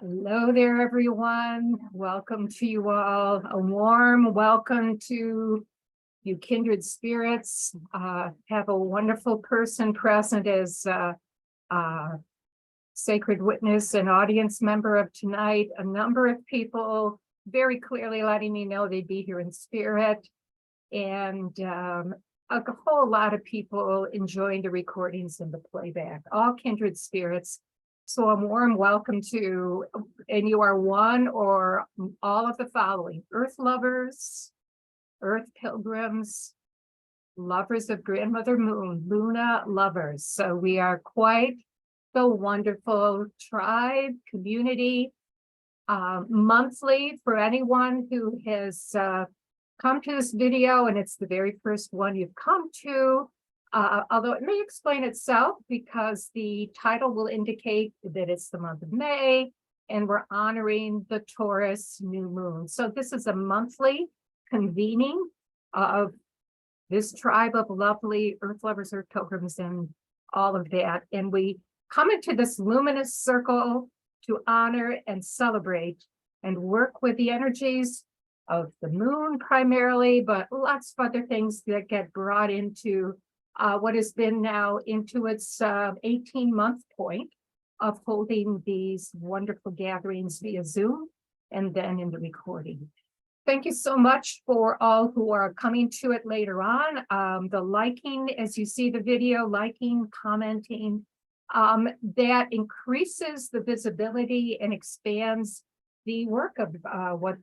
Hello there, everyone. Welcome to you all. A warm welcome to you kindred spirits. Have a wonderful person present as sacred witness and audience member of tonight. A number of people very clearly letting me know they'd be here in spirit. And a whole lot of people enjoying the recordings and the playback, all kindred spirits. So a warm welcome to, and you are one or all of the following: earth lovers, earth pilgrims, lovers of grandmother moon, Luna lovers. So we are quite the wonderful tribe, community, monthly for anyone who has come to this video, and it's the very first one you've come to. Although it may explain itself because the title will indicate that it's the month of May and we're honoring the Taurus New Moon. So this is a monthly convening of this tribe of lovely earth lovers, earth pilgrims, and all of that. And we come into this luminous circle to honor and celebrate and work with the energies of the moon primarily, but lots of other things that get brought into what has been now into its 18-month point of holding these wonderful gatherings via Zoom and then in the recording. Thank you so much for all who are coming to it later on. The liking, as you see the video, liking, commenting, that increases the visibility and expands the work of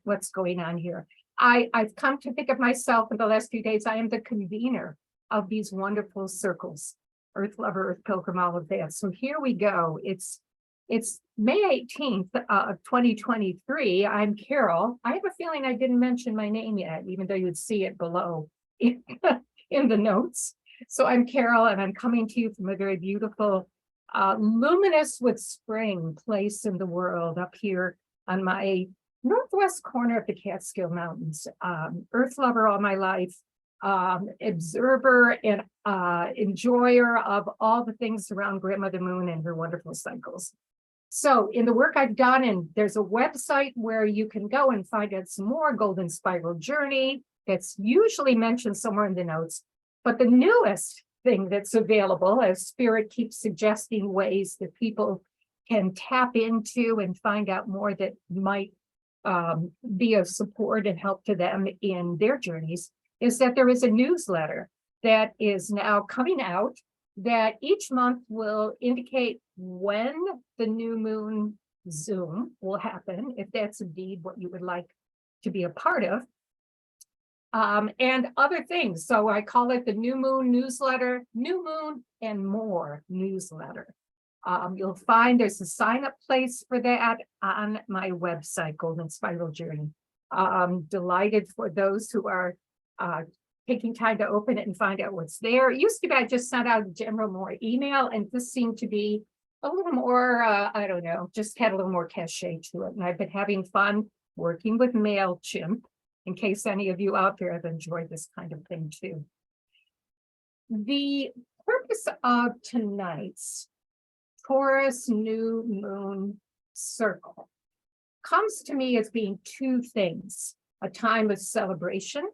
what's going on here. I've come to think of myself in the last few days, I am the convener of these wonderful circles, earth lover, earth pilgrim, all of that. So here we go. It's May 18th of 2023. I'm Carol. I have a feeling I didn't mention my name yet, even though you'd see it below in the notes. So I'm Carol, and I'm coming to you from a very beautiful, luminous with spring place in the world up here on my northwest corner of the Catskill Mountains. Earth lover all my life. Observer and enjoyer of all the things around grandmother moon and her wonderful cycles. So in the work I've done, and there's a website where you can go and find out some more golden spiral journey that's usually mentioned somewhere in the notes. But the newest thing that's available, as Spirit keeps suggesting ways that people can tap into and find out more that might be of support and help to them in their journeys, is that there is a newsletter that is now coming out that each month will indicate when the new moon Zoom will happen, if that's indeed what you would like to be a part of, and other things. So I call it the New Moon newsletter, New Moon and More newsletter. You'll find there's a sign-up place for that on my website, Golden Spiral Journey. I'm delighted for those who are taking time to open it and find out what's there. It used to be I just sent out a general more email, and this seemed to be a little more, I don't know, just had a little more cachet to it. And I've been having fun working with MailChimp, in case any of you out there have enjoyed this kind of thing too. The purpose of tonight's Taurus New Moon Circle comes to me as being two things: a time of celebration,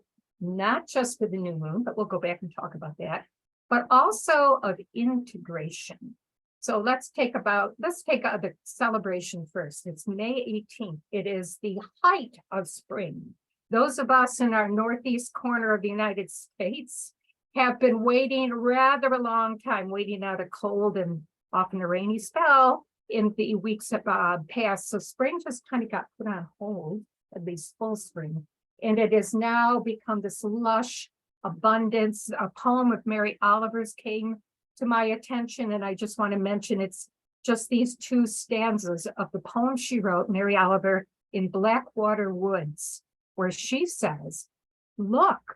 not just for the new moon, but we'll go back and talk about that, but also of integration. So let's take the celebration first. It's May 18th. It is the height of spring. Those of us in our northeast corner of the United States have been waiting rather a long time, waiting out a cold and often a rainy spell in the weeks that passed. So spring just kind of got put on hold, at least full spring. And it has now become this lush abundance. A poem of Mary Oliver's came to my attention, and I just want to mention it's just these two stanzas of the poem she wrote, Mary Oliver, in Blackwater Woods, where she says, "Look,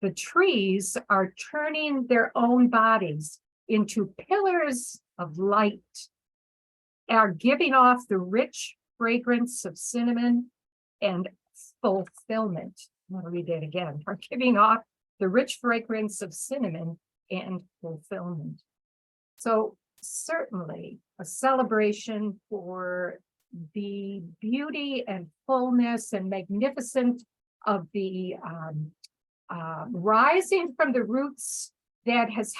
the trees are turning their own bodies into pillars of light, are giving off the rich fragrance of cinnamon and fulfillment." I'm going to read that again. Are giving off the rich fragrance of cinnamon and fulfillment. So certainly a celebration for the beauty and fullness and magnificence of the rising from the roots that has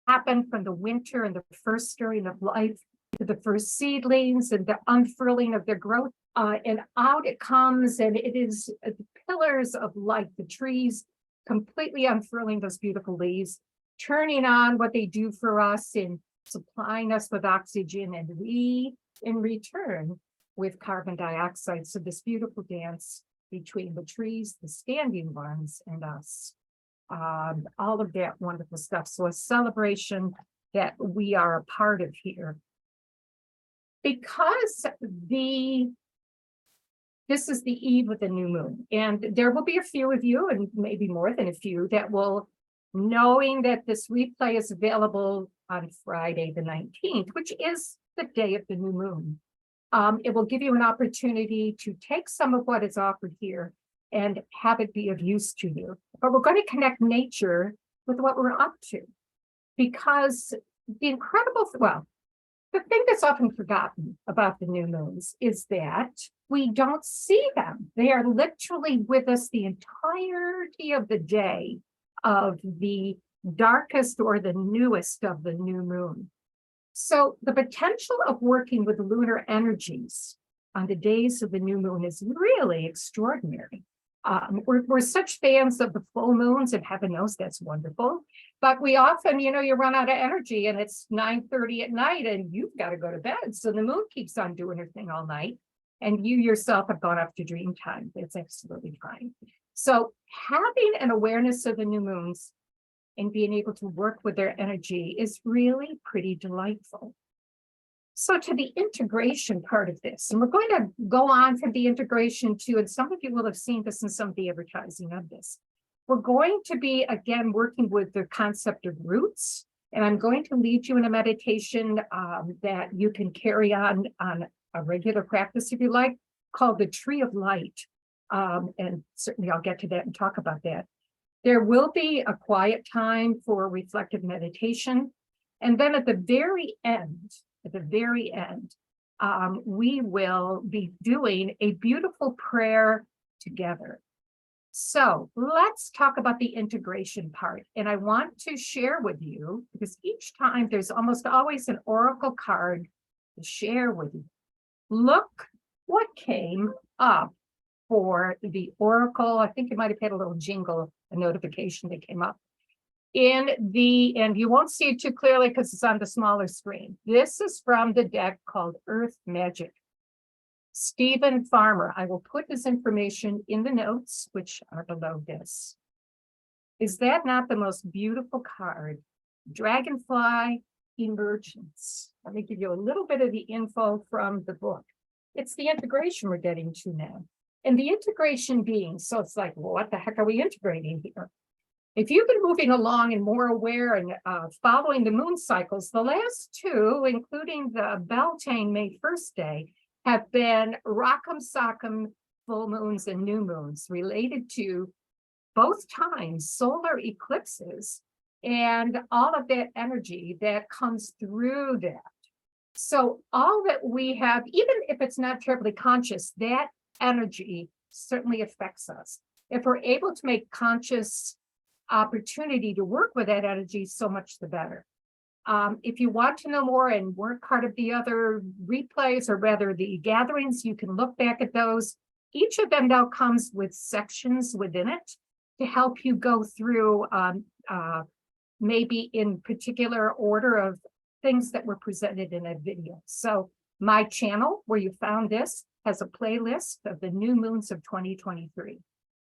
happened from the winter and the first stirring of life to the first seedlings and the unfurling of their growth. And out it comes, and it is the pillars of life, the trees completely unfurling those beautiful leaves, turning on what they do for us in supplying us with oxygen, and we in return with carbon dioxide. So this beautiful dance between the trees, the standing ones, and us. All of that wonderful stuff. So a celebration that we are a part of here. Because this is the eve of the new moon, and there will be a few of you, and maybe more than a few, that will, knowing that this replay is available on Friday the 19th, which is the day of the new moon. It will give you an opportunity to take some of what is offered here and have it be of use to you. But we're going to connect nature with what we're up to, because the incredible, well, the thing that's often forgotten about the new moons is that we don't see them. They are literally with us the entirety of the day of the darkest or the newest of the new moon. So the potential of working with lunar energies on the days of the new moon is really extraordinary. We're such fans of the full moons, and heaven knows that's wonderful. But we often, you run out of energy and it's 9:30 at night and you've got to go to bed. So the moon keeps on doing her thing all night, and you yourself have gone up to dream time. It's absolutely fine. So having an awareness of the new moons and being able to work with their energy is really pretty delightful. So to the integration part of this, and we're going to go on from the integration to, and some of you will have seen this in some of the advertising of this. We're going to be, again, working with the concept of roots, and I'm going to lead you in a meditation that you can carry on a regular practice if you like, called the Tree of Light. And certainly I'll get to that and talk about that. There will be a quiet time for reflective meditation. And then at the very end, we will be doing a beautiful prayer together. So let's talk about the integration part. And I want to share with you, because each time there's almost always an oracle card to share with you. Look what came up for the oracle. I think you might have had a little jingle, a notification that came up. And you won't see it too clearly because it's on the smaller screen. This is from the deck called Earth Magic. Stephen Farmer. I will put his information in the notes, which are below this. Is that not the most beautiful card? Dragonfly Emergence. Let me give you a little bit of the info from the book. It's the integration we're getting to now. And the integration being, so it's like, well, what the heck are we integrating here? If you've been moving along and more aware and following the moon cycles, the last two, including the Beltane May 1st day, have been Rock'em Sock'em full moons and new moons related to both times solar eclipses and all of that energy that comes through that. So all that we have, even if it's not terribly conscious, that energy certainly affects us. If we're able to make conscious opportunity to work with that energy, so much the better. If you want to know more and weren't part of the other replays, or rather the gatherings, you can look back at those. Each of them now comes with sections within it to help you go through maybe in particular order of things that were presented in a video. So my channel, where you found this, has a playlist of the new moons of 2023.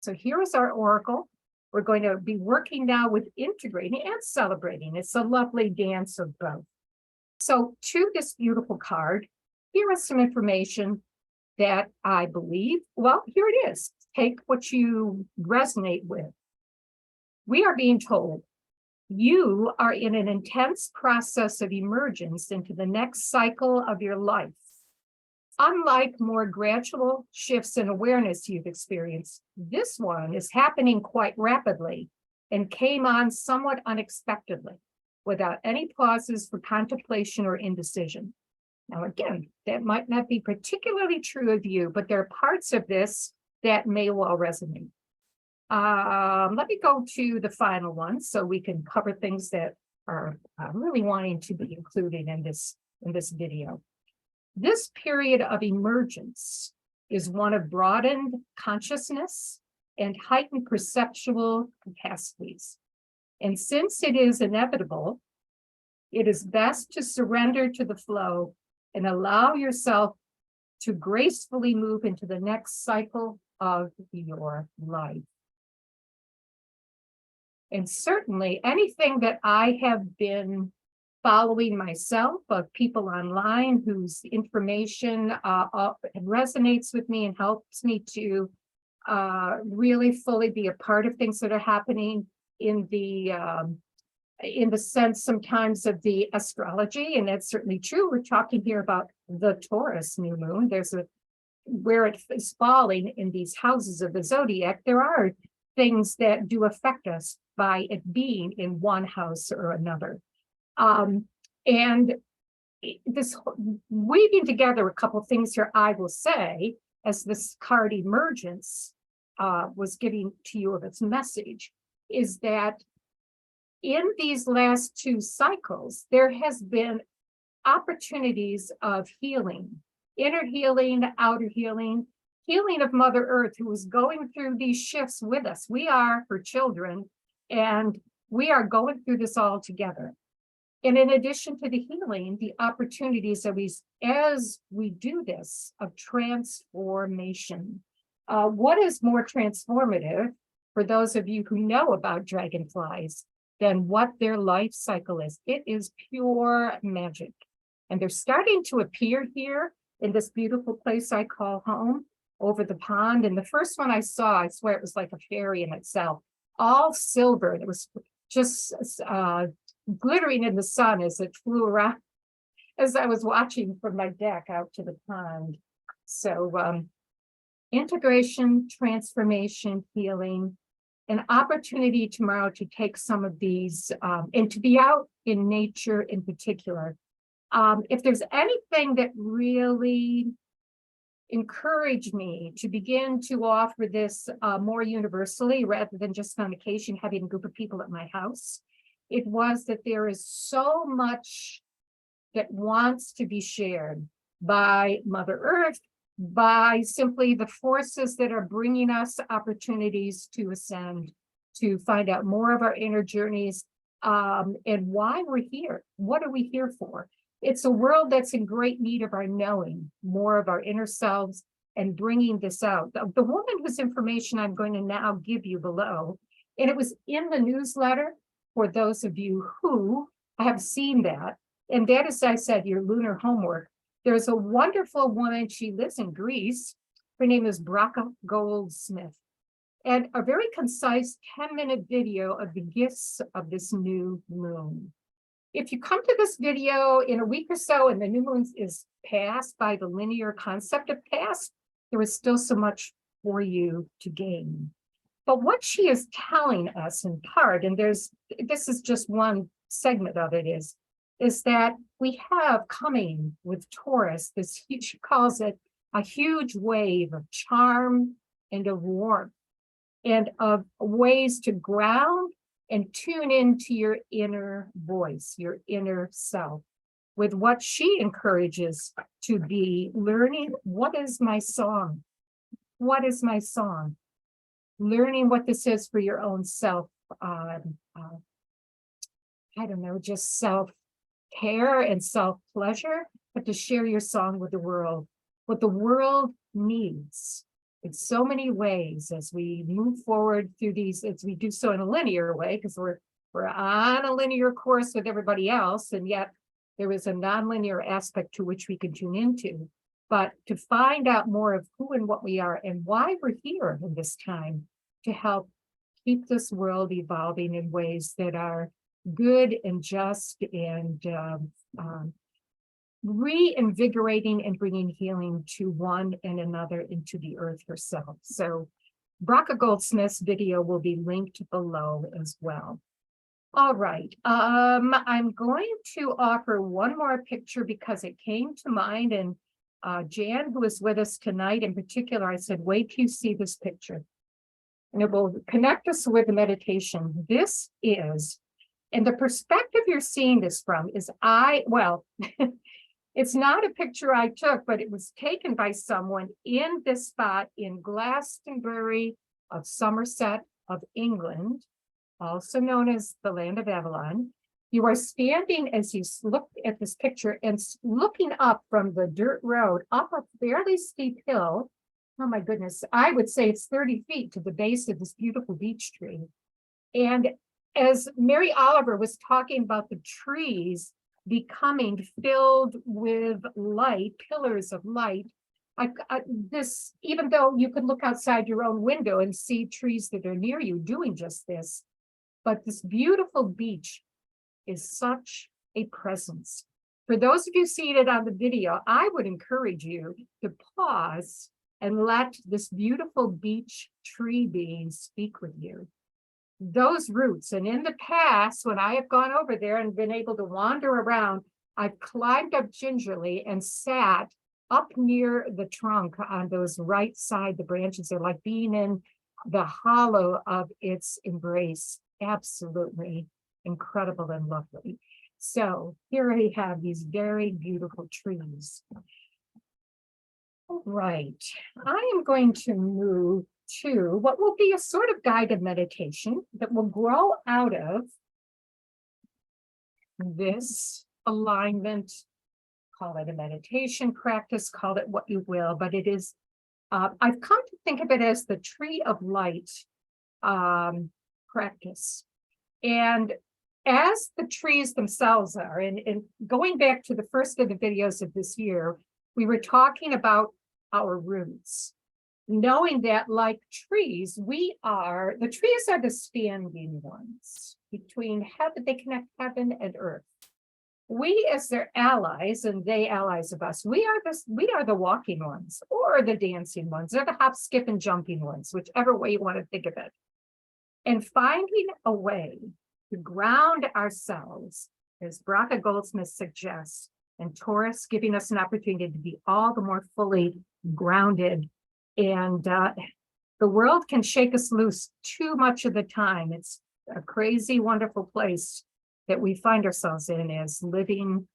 So here is our oracle. We're going to be working now with integrating and celebrating. It's a lovely dance of both. So to this beautiful card, here is some information that I believe, well, here it is. Take what you resonate with. We are being told you are in an intense process of emergence into the next cycle of your life. Unlike more gradual shifts in awareness you've experienced, this one is happening quite rapidly and came on somewhat unexpectedly, without any pauses for contemplation or indecision. Now, again, that might not be particularly true of you, but there are parts of this that may well resonate. Let me go to the final one so we can cover things that are really wanting to be included in this video. This period of emergence is one of broadened consciousness and heightened perceptual capacities. And since it is inevitable, it is best to surrender to the flow and allow yourself to gracefully move into the next cycle of your life. And certainly anything that I have been following myself, of people online whose information resonates with me and helps me to really fully be a part of things that are happening in the sense sometimes of the astrology, and that's certainly true. We're talking here about the Taurus New Moon. There's where it is falling in these houses of the zodiac, there are things that do affect us by it being in one house or another. And this weaving together a couple of things here, I will say, as this card Emergence was giving to you of its message, is that in these last two cycles, there has been opportunities of healing, inner healing, outer healing, healing of Mother Earth, who is going through these shifts with us. We are her children, and we are going through this all together. And in addition to the healing, the opportunities that as we do this, of transformation. What is more transformative for those of you who know about dragonflies than what their life cycle is? It is pure magic. And they're starting to appear here in this beautiful place I call home, over the pond. And the first one I saw, I swear it was like a fairy in itself, all silver. And it was just glittering in the sun as it flew around, as I was watching from my deck out to the pond. So integration, transformation, healing, an opportunity tomorrow to take some of these and to be out in nature in particular. If there's anything that really encouraged me to begin to offer this more universally, rather than just on occasion having a group of people at my house, it was that there is so much that wants to be shared by Mother Earth, by simply the forces that are bringing us opportunities to ascend, to find out more of our inner journeys, and why we're here. What are we here for? It's a world that's in great need of our knowing more of our inner selves and bringing this out. The woman whose information I'm going to now give you below, and it was in the newsletter for those of you who have seen that, and that is, I said, your lunar homework. There's a wonderful woman, she lives in Greece. Her name is Braca Goldsmith, and a very concise 10-minute video of the gifts of this new moon. If you come to this video in a week or so and the new moon is passed by the linear concept of past, there is still so much for you to gain. But what she is telling us in part, and this is just one segment of it, is that we have coming with Taurus, she calls it a huge wave of charm and of warmth and of ways to ground and tune into your inner voice, your inner self, with what she encourages to be learning. What is my song? What is my song? Learning what this is for your own self, I don't know, just self-care and self-pleasure, but to share your song with the world, what the world needs in so many ways as we move forward through these, as we do so in a linear way, because we're on a linear course with everybody else, and yet there is a nonlinear aspect to which we can tune into. But to find out more of who and what we are and why we're here in this time to help keep this world evolving in ways that are good and just and reinvigorating and bringing healing to one and another into the earth herself. So Braca Goldsmith's video will be linked below as well. All right. I'm going to offer one more picture because it came to mind, and Jan, who is with us tonight in particular, I said, wait till you see this picture. And it will connect us with the meditation. This is, and the perspective you're seeing this from is well, it's not a picture I took, but it was taken by someone in this spot in Glastonbury of Somerset of England, also known as the land of Avalon. You are standing as you look at this picture and looking up from the dirt road up a fairly steep hill. Oh my goodness, I would say it's 30 feet to the base of this beautiful beech tree. And as Mary Oliver was talking about the trees becoming filled with light, pillars of light, this, even though you could look outside your own window and see trees that are near you doing just this, but this beautiful beech is such a presence. For those of you seeing it on the video, I would encourage you to pause and let this beautiful beech tree being speak with you. Those roots, and in the past, when I have gone over there and been able to wander around, I've climbed up gingerly and sat up near the trunk on those right side, the branches are like being in the hollow of its embrace. Absolutely incredible and lovely. So here we have these very beautiful trees. All right, I am going to move to what will be a sort of guided meditation that will grow out of this alignment. Call it a meditation practice, call it what you will, but it is, I've come to think of it as the tree of light practice. And as the trees themselves are, and going back to the first of the videos of this year, we were talking about our roots, knowing that like trees, the trees are the standing ones between heaven, they connect heaven and earth. We as their allies, and they allies of us, we are the walking ones, or the dancing ones, or the hop, skip, and jumping ones, whichever way you want to think of it. And finding a way to ground ourselves, as Bracha Goldsmith suggests, and Taurus giving us an opportunity to be all the more fully grounded. And the world can shake us loose too much of the time. It's a crazy, wonderful place that we find ourselves in as living,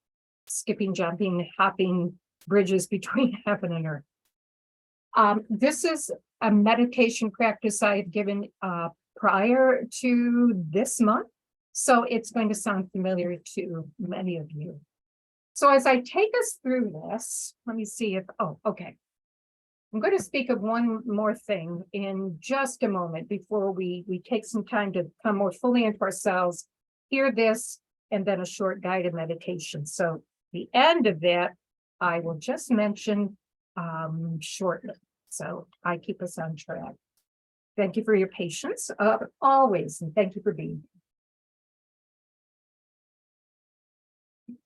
skipping, jumping, hopping bridges between heaven and earth. This is a meditation practice I have given prior to this month, so it's going to sound familiar to many of you. So as I take us through this, let me see if, okay. I'm going to speak of one more thing in just a moment before we take some time to come more fully into ourselves, hear this, and then a short guided meditation. So the end of that, I will just mention shortly. So I keep us on track. Thank you for your patience, always, and thank you for being here.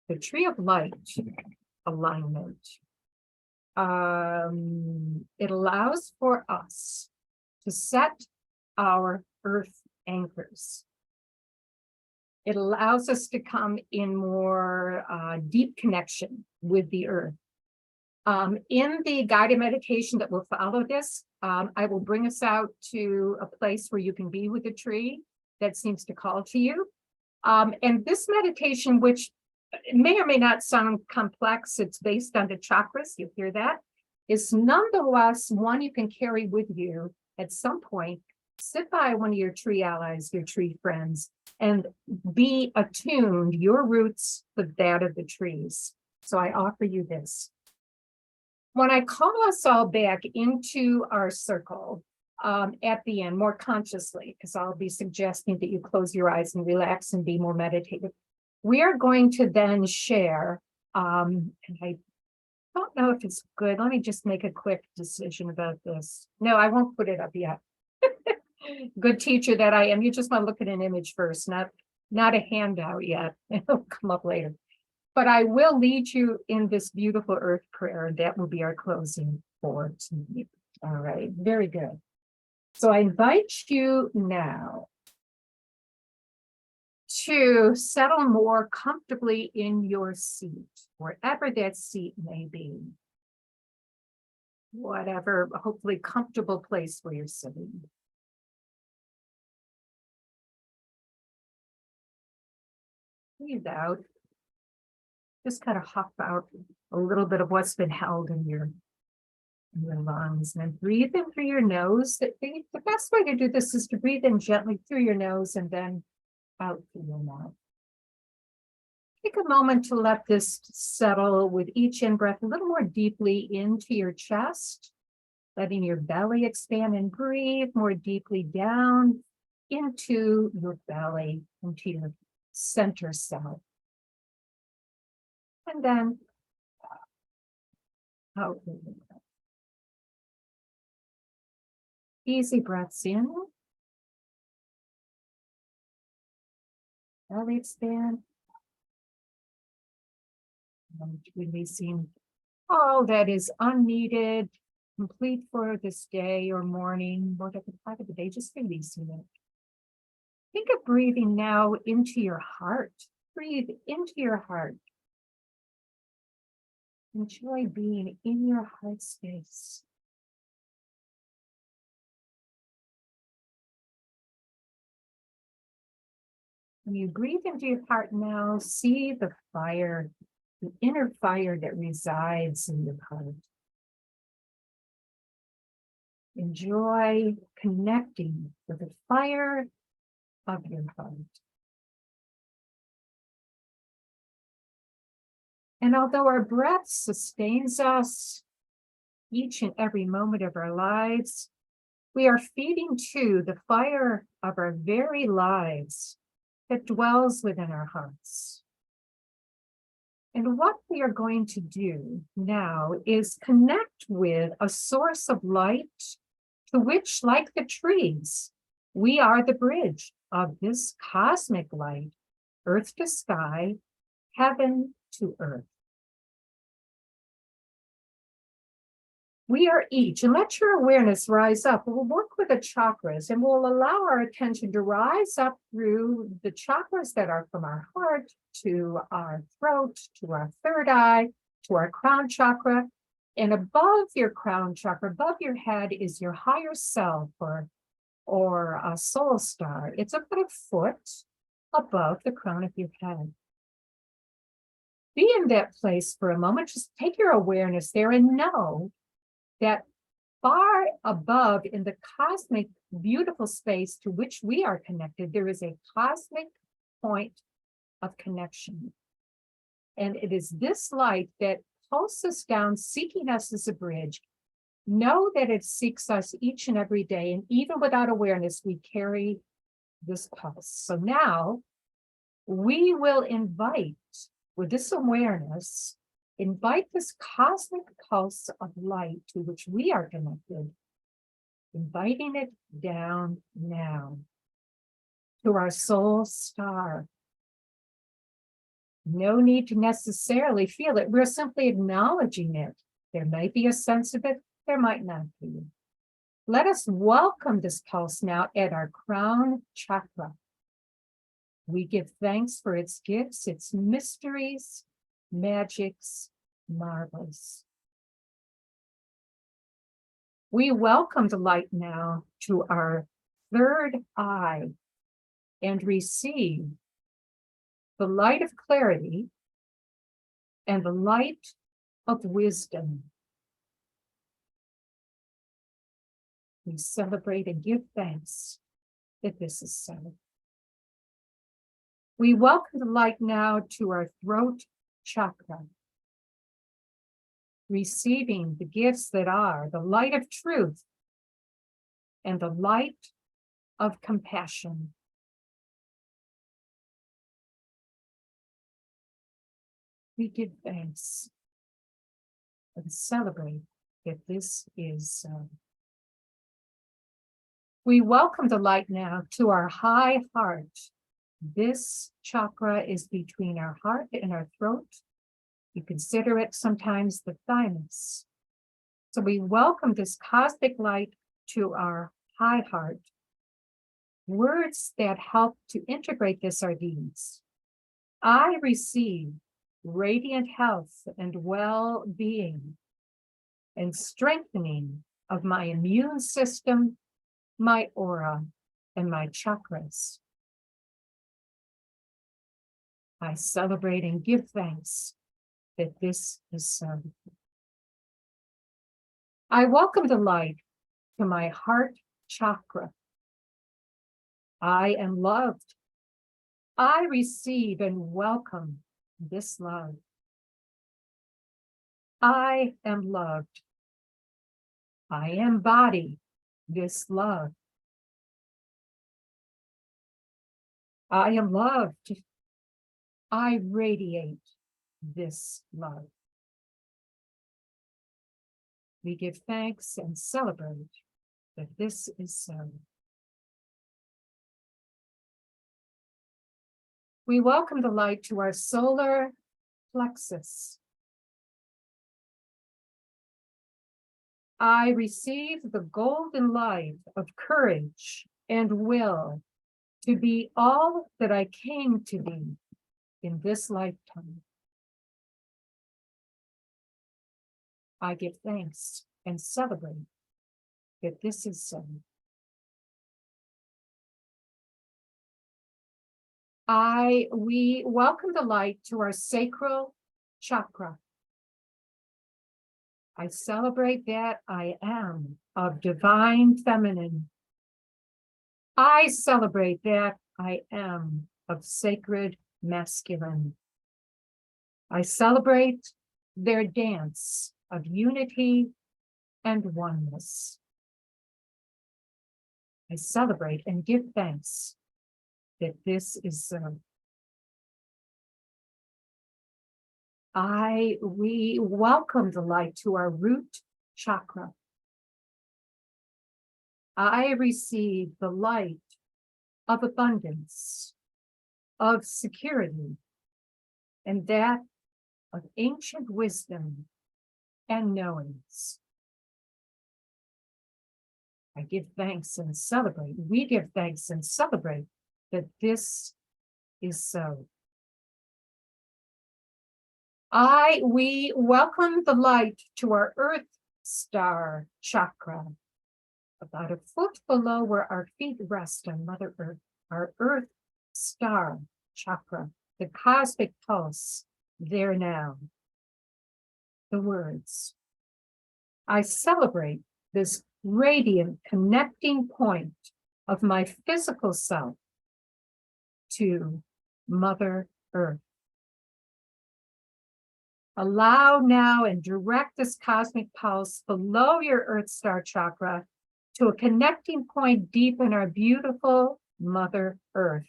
The tree of light alignment. It allows for us to set our earth anchors. It allows us to come in more deep connection with the earth. In the guided meditation that will follow this, I will bring us out to a place where you can be with a tree that seems to call to you. And this meditation, which may or may not sound complex, it's based on the chakras, you hear that, is nonetheless one you can carry with you at some point. Sit by one of your tree allies, your tree friends, and be attuned, your roots, with that of the trees. So I offer you this. When I call us all back into our circle at the end, more consciously, because I'll be suggesting that you close your eyes and relax and be more meditative, we are going to then share, and I don't know if it's good. Let me just make a quick decision about this. No, I won't put it up yet. Good teacher that I am. You just want to look at an image first, not a handout yet. It'll come up later. But I will lead you in this beautiful earth prayer, and that will be our closing for tonight. All right, very good. So I invite you now to settle more comfortably in your seat, wherever that seat may be. Whatever, hopefully comfortable place where you're sitting. Breathe out. Just kind of huff out a little bit of what's been held in your lungs, and then breathe in through your nose. The best way to do this is to breathe in gently through your nose and then out through your mouth. Take a moment to let this settle with each in-breath a little more deeply into your chest, letting your belly expand, and breathe more deeply down into your belly, into your center self. And then out. Easy breaths in. Belly expand. And releasing all that is unneeded, complete for this day or morning, whatever part of the day, just releasing it. Think of breathing now into your heart. Breathe into your heart. Enjoy being in your heart space. When you breathe into your heart now, see the fire, the inner fire that resides in your heart. Enjoy connecting with the fire of your heart. And although our breath sustains us each and every moment of our lives, we are feeding to the fire of our very lives that dwells within our hearts. And what we are going to do now is connect with a source of light to which, like the trees, we are the bridge of this cosmic light, earth to sky, heaven to earth. We are each, and let your awareness rise up. We'll work with the chakras, and we'll allow our attention to rise up through the chakras that are from our heart to our throat, to our third eye, to our crown chakra. And above your crown chakra, above your head, is your higher self or a soul star. It's about a foot above the crown of your head. Be in that place for a moment. Just take your awareness there and know that far above in the cosmic, beautiful space to which we are connected, there is a cosmic point of connection. And it is this light that pulses down, seeking us as a bridge. Know that it seeks us each and every day, and even without awareness, we carry this pulse. So now we will invite, with this awareness, invite this cosmic pulse of light to which we are connected, inviting it down now to our soul star. No need to necessarily feel it. We're simply acknowledging it. There might be a sense of it, there might not be. Let us welcome this pulse now at our crown chakra. We give thanks for its gifts, its mysteries, magics, marvels. We welcome the light now to our third eye and receive the light of clarity and the light of wisdom. We celebrate and give thanks that this is so. We welcome the light now to our throat chakra, receiving the gifts that are the light of truth and the light of compassion. We give thanks and celebrate that this is so. We welcome the light now to our high heart. This chakra is between our heart and our throat. You consider it sometimes the thymus. So we welcome this cosmic light to our high heart, Words that help to integrate this are these. I receive radiant health and well-being and strengthening of my immune system, my aura, and my chakras. I celebrate and give thanks that this is so. I welcome the light to my heart chakra. I am loved. I receive and welcome this love. I am loved. I embody this love. I am loved. I radiate this love. We give thanks and celebrate that this is so. We welcome the light to our solar plexus. I receive the golden light of courage and will to be all that I came to be in this lifetime. I give thanks and celebrate that this is so. We welcome the light to our sacral chakra. I celebrate that I am of divine feminine. I celebrate that I am of sacred masculine. I celebrate their dance of unity and oneness. I celebrate and give thanks that this is so. We welcome the light to our root chakra. I receive the light of abundance, of security, and that of ancient wisdom and knowings. I give thanks and celebrate. We give thanks and celebrate that this is so. We welcome the light to our earth star chakra, about a foot below where our feet rest on Mother Earth, our earth star chakra, the cosmic pulse, there now. The words. I celebrate this radiant connecting point of my physical self to Mother Earth. Allow now and direct this cosmic pulse below your Earth Star chakra to a connecting point deep in our beautiful Mother Earth.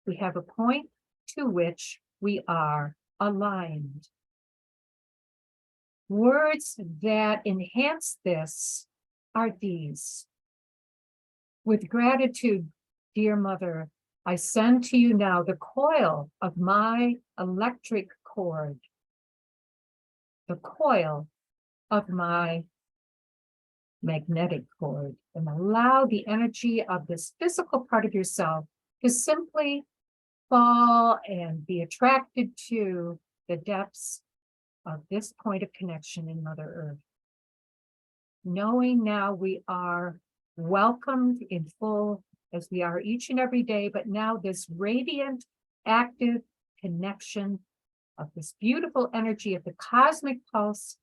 We have a point to which we are aligned. Words that enhance this are these. With gratitude, dear Mother, I send to you now the coil of my electric cord, the coil of my magnetic cord, and allow the energy of this physical part of yourself to simply fall and be attracted to the depths of this point of connection in Mother Earth. Knowing now we are welcomed in full as we are each and every day, but now this radiant, active connection of this beautiful energy of the cosmic pulse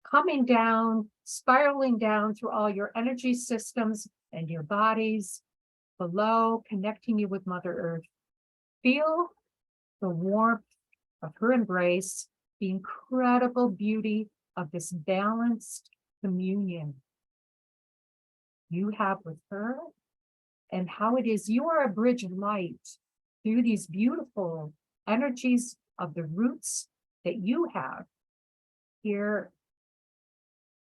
coming down, spiraling down through all your energy systems and your bodies below, connecting you with Mother Earth. Feel the warmth of her embrace, the incredible beauty of this balanced communion you have with her, and how it is you are a bridge of light through these beautiful energies of the roots that you have here,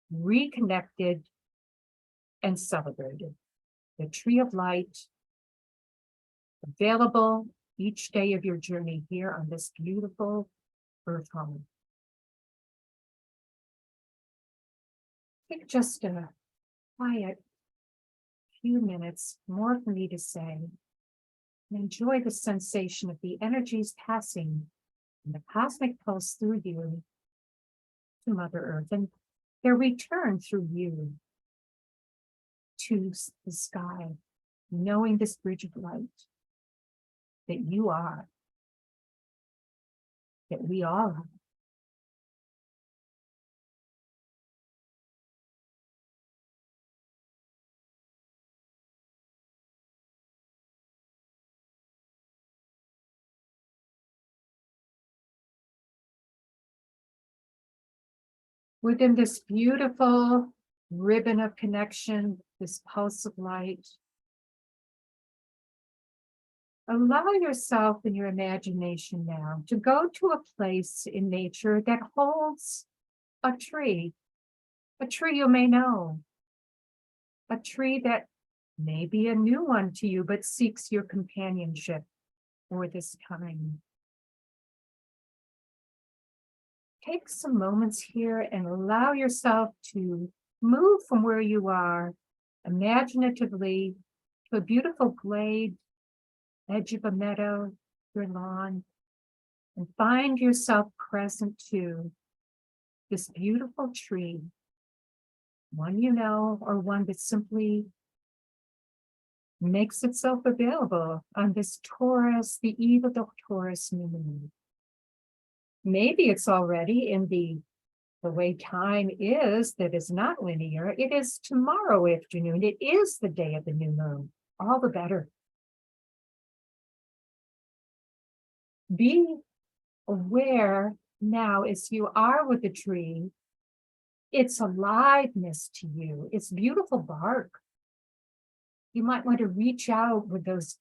reconnected and celebrated. The tree of light available each day of your journey here on this beautiful earth home. Take just a quiet few minutes more for me to say, And enjoy the sensation of the energies passing and the cosmic pulse through you to Mother Earth and their return through you to the sky, knowing this bridge of light that you are, that we all are. Within this beautiful ribbon of connection, this pulse of light, allow yourself in your imagination now to go to a place in nature that holds a tree you may know, a tree that may be a new one to you, but seeks your companionship for this time. Take some moments here and allow yourself to move from where you are imaginatively to a beautiful glade, edge of a meadow, your lawn, and find yourself present to this beautiful tree, one you know, or one that simply makes itself available on this Taurus, the eve of the Taurus New Moon. Maybe it's already in the way time is, that is not linear. It is tomorrow afternoon. It is the day of the new moon. All the better. Be aware now, as you are with the tree, its aliveness to you, its beautiful bark. You might want to reach out with those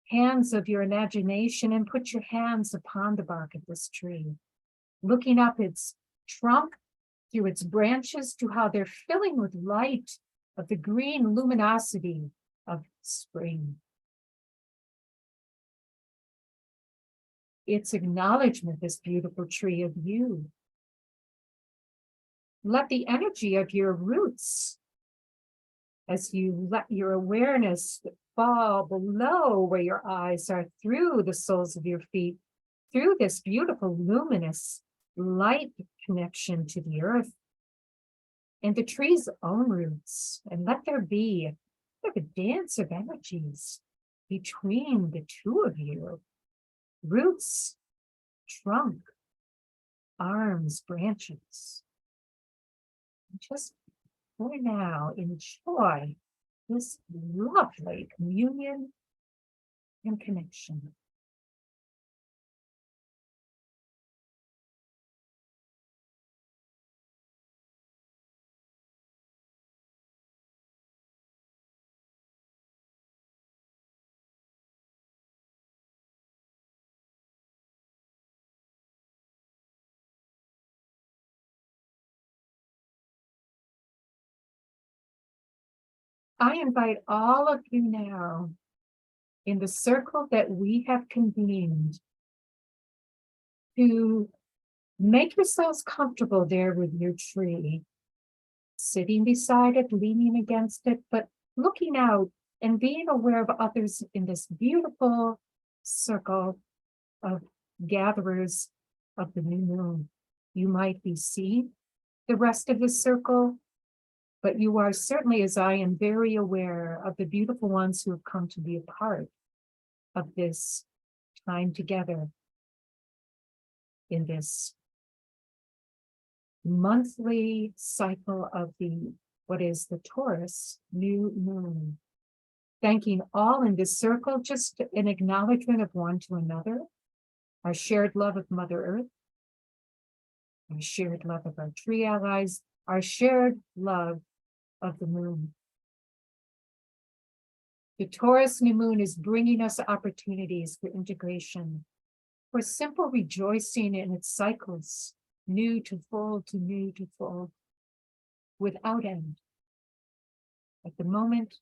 hands of your imagination and put your hands upon the bark of this tree, looking up its trunk through its branches to how they're filling with light of the green luminosity of spring. Its acknowledgement, this beautiful tree, of you. Let the energy of your roots, as you let your awareness fall below where your eyes are, through the soles of your feet, through this beautiful luminous light connection to the earth and the tree's own roots, and let there be like a dance of energies between the two of you. Roots, trunk, arms, branches. Just for now, enjoy this lovely communion and connection. I invite all of you now in the circle that we have convened to make yourselves comfortable there with your tree, sitting beside it, leaning against it, but looking out and being aware of others in this beautiful circle of gatherers of the new moon. You might be seeing the rest of the circle, but you are certainly, as I am, very aware of the beautiful ones who have come to be a part of this time together in this monthly cycle of what is the Taurus New Moon. Thanking all in this circle, just an acknowledgement of one to another, our shared love of Mother Earth, our shared love of our tree allies, our shared love of the moon. The Taurus New Moon is bringing us opportunities for integration, for simple rejoicing in its cycles, new to full to new to full, without end. At the moment,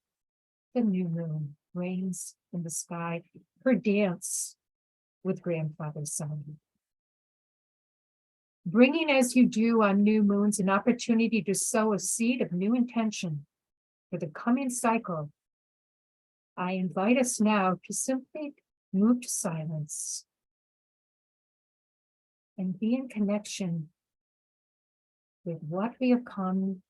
the new moon reigns in the sky, her dance with grandfather sun. Bringing, as you do on new moons, an opportunity to sow a seed of new intention for the coming cycle, I invite us now to simply move to silence, and be in connection with what we have come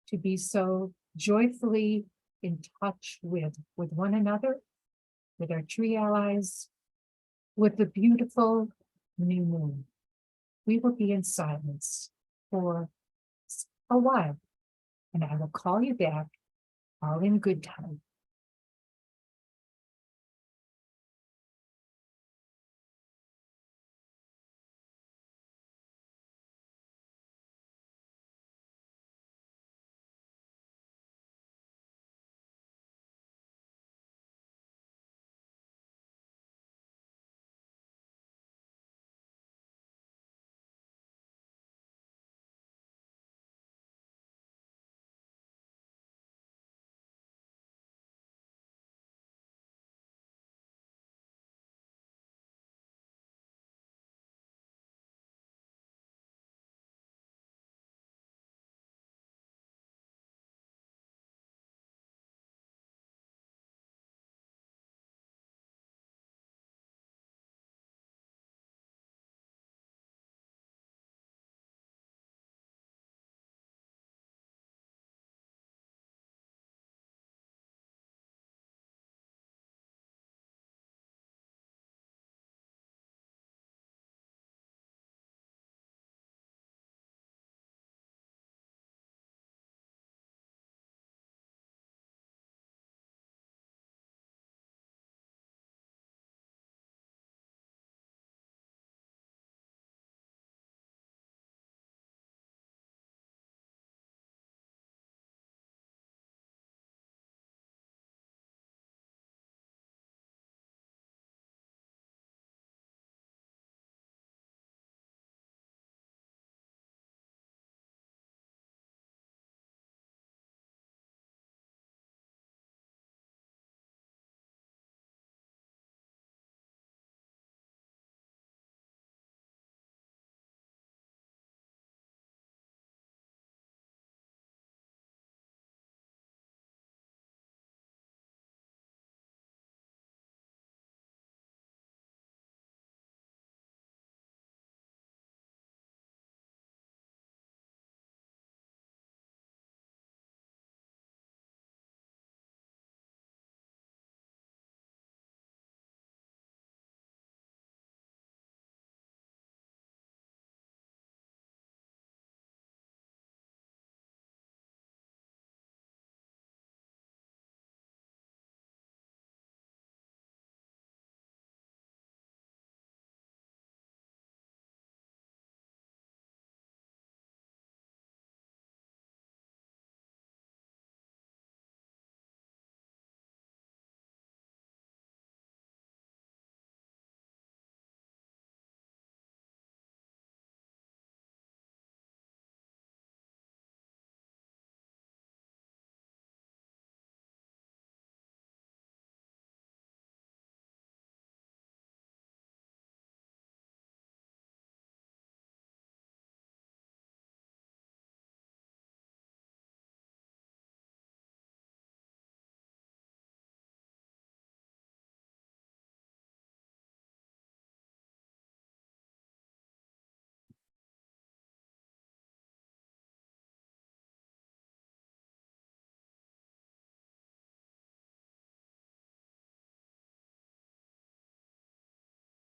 to be so joyfully in touch with one another, with our tree allies, with the beautiful new moon. We will be in silence for a while, and I will call you back all in good time.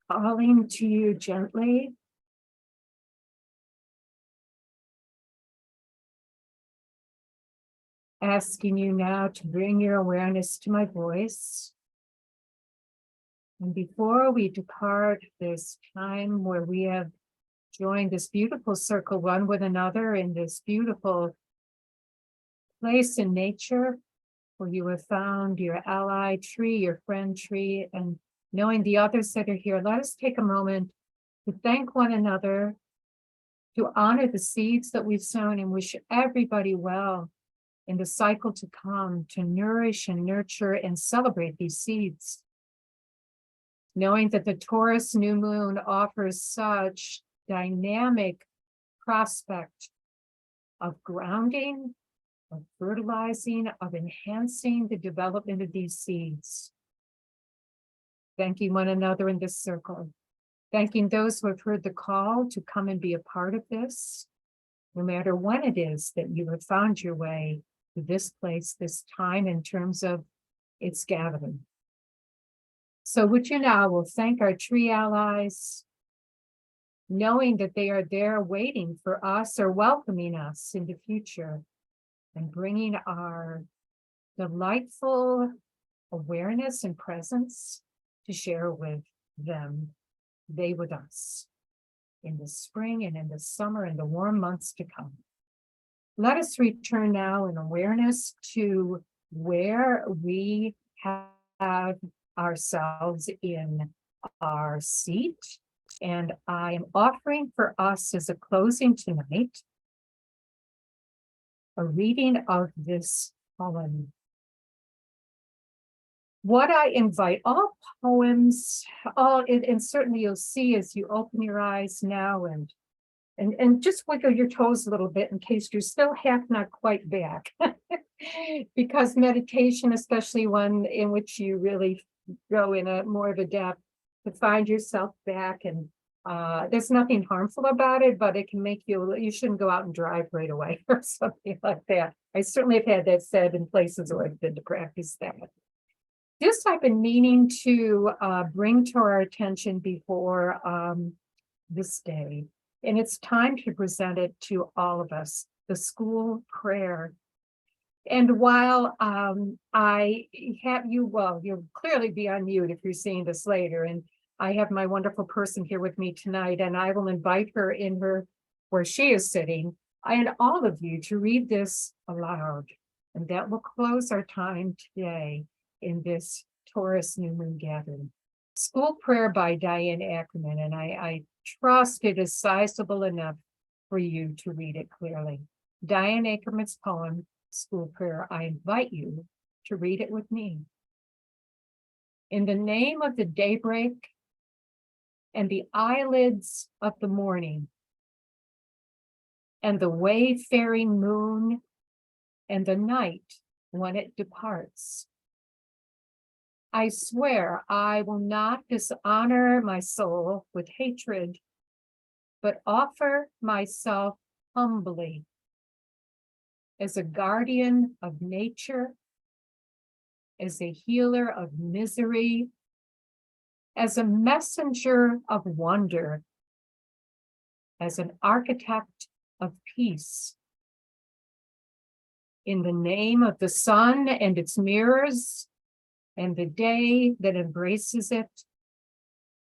Calling to you gently, asking you now to bring your awareness to my voice. And before we depart this time where we have joined this beautiful circle one with another in this beautiful place in nature, where you have found your ally tree, your friend tree, and knowing the others that are here, let us take a moment to thank one another, to honor the seeds that we've sown, and wish everybody well in the cycle to come, to nourish and nurture and celebrate these seeds. Knowing that the Taurus New Moon offers such dynamic prospect of grounding, of fertilizing, of enhancing the development of these seeds. thanking one another in this circle, thanking those who have heard the call to come and be a part of this, no matter when it is that you have found your way to this place, this time in terms of its gathering. So would you now, we'll thank our tree allies, knowing that they are there waiting for us or welcoming us in the future and bringing our delightful awareness and presence to share with them, they with us, in the spring and in the summer and the warm months to come. Let us return now in awareness to where we have ourselves in our seat. And I am offering for us as a closing tonight, a reading of this poem. What I invite, all poems, and certainly you'll see as you open your eyes now and just wiggle your toes a little bit in case you're still half not quite back. Because meditation, especially one in which you really go in a more of a depth to find yourself back, and there's nothing harmful about it, but it can make you shouldn't go out and drive right away or something like that. I certainly have had that said in places where I've been to practice that. This I've been meaning to bring to our attention before this day, and it's time to present it to all of us, the school prayer. And while I have you, well, you'll clearly be on mute if you're seeing this later, and I have my wonderful person here with me tonight, and I will invite her in where she is sitting, and all of you to read this aloud, and that will close our time today in this Taurus New Moon gathering. School Prayer by Diane Ackerman, and I trust it is sizable enough for you to read it clearly. Diane Ackerman's poem, School Prayer. I invite you to read it with me. In the name of the daybreak and the eyelids of the morning, and the wayfaring moon, and the night when it departs, I swear I will not dishonor my soul with hatred, but offer myself humbly as a guardian of nature, as a healer of misery, as a messenger of wonder, as an architect of peace. In the name of the sun and its mirrors, and the day that embraces it,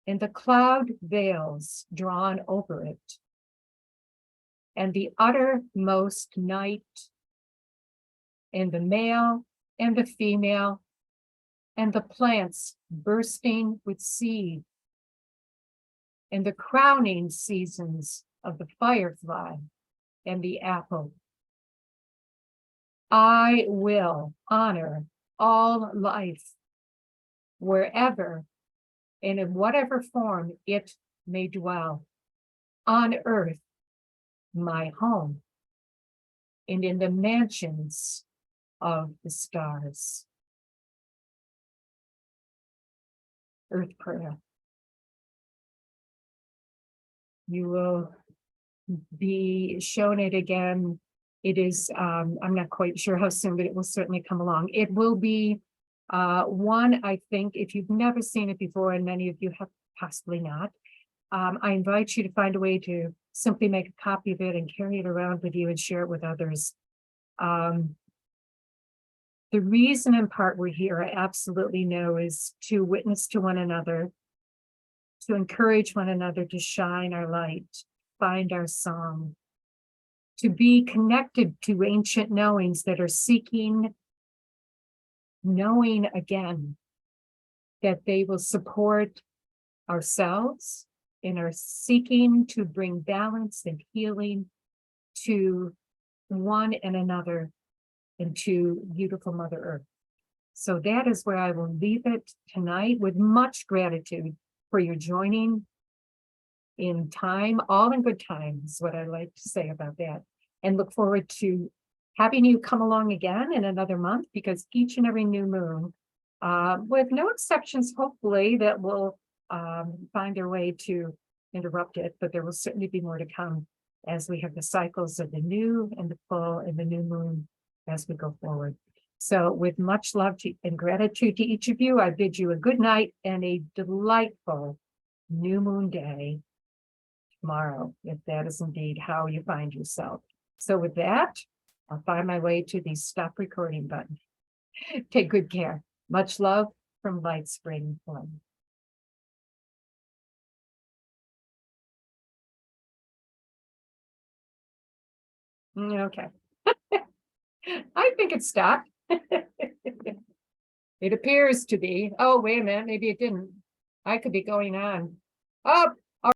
and the cloud veils drawn over it, and the uttermost night, and the male and the female, and the plants bursting with seed, and the crowning seasons of the firefly and the apple. I will honor all life, wherever and in whatever form it may dwell, on earth, my home, and in the mansions of the stars. Earth prayer. You will be shown it again. It is, I'm not quite sure how soon, but it will certainly come along. It will be one, I think, if you've never seen it before, and many of you have possibly not, I invite you to find a way to simply make a copy of it and carry it around with you and share it with others. The reason in part we're here, I absolutely know, is to witness to one another, to encourage one another to shine our light, find our song, to be connected to ancient knowings that are seeking knowing again, that they will support ourselves in our seeking to bring balance and healing to one and another and to beautiful Mother Earth. So that is where I will leave it tonight, with much gratitude for your joining in time, all in good time is what I like to say about that. And look forward to having you come along again in another month, because each and every new moon with no exceptions, hopefully, that will find their way to interrupt it, but there will certainly be more to come as we have the cycles of the new and the full and the new moon as we go forward. So with much love and gratitude to each of you, I bid you a good night and a delightful new moon day tomorrow, if that is indeed how you find yourself. So with that, I'll find my way to the stop recording button. Take good care. Much love from Light Spring One. Okay. I think it stopped. It appears to be. Oh, wait a minute. Maybe it didn't. I could be going on. Oh,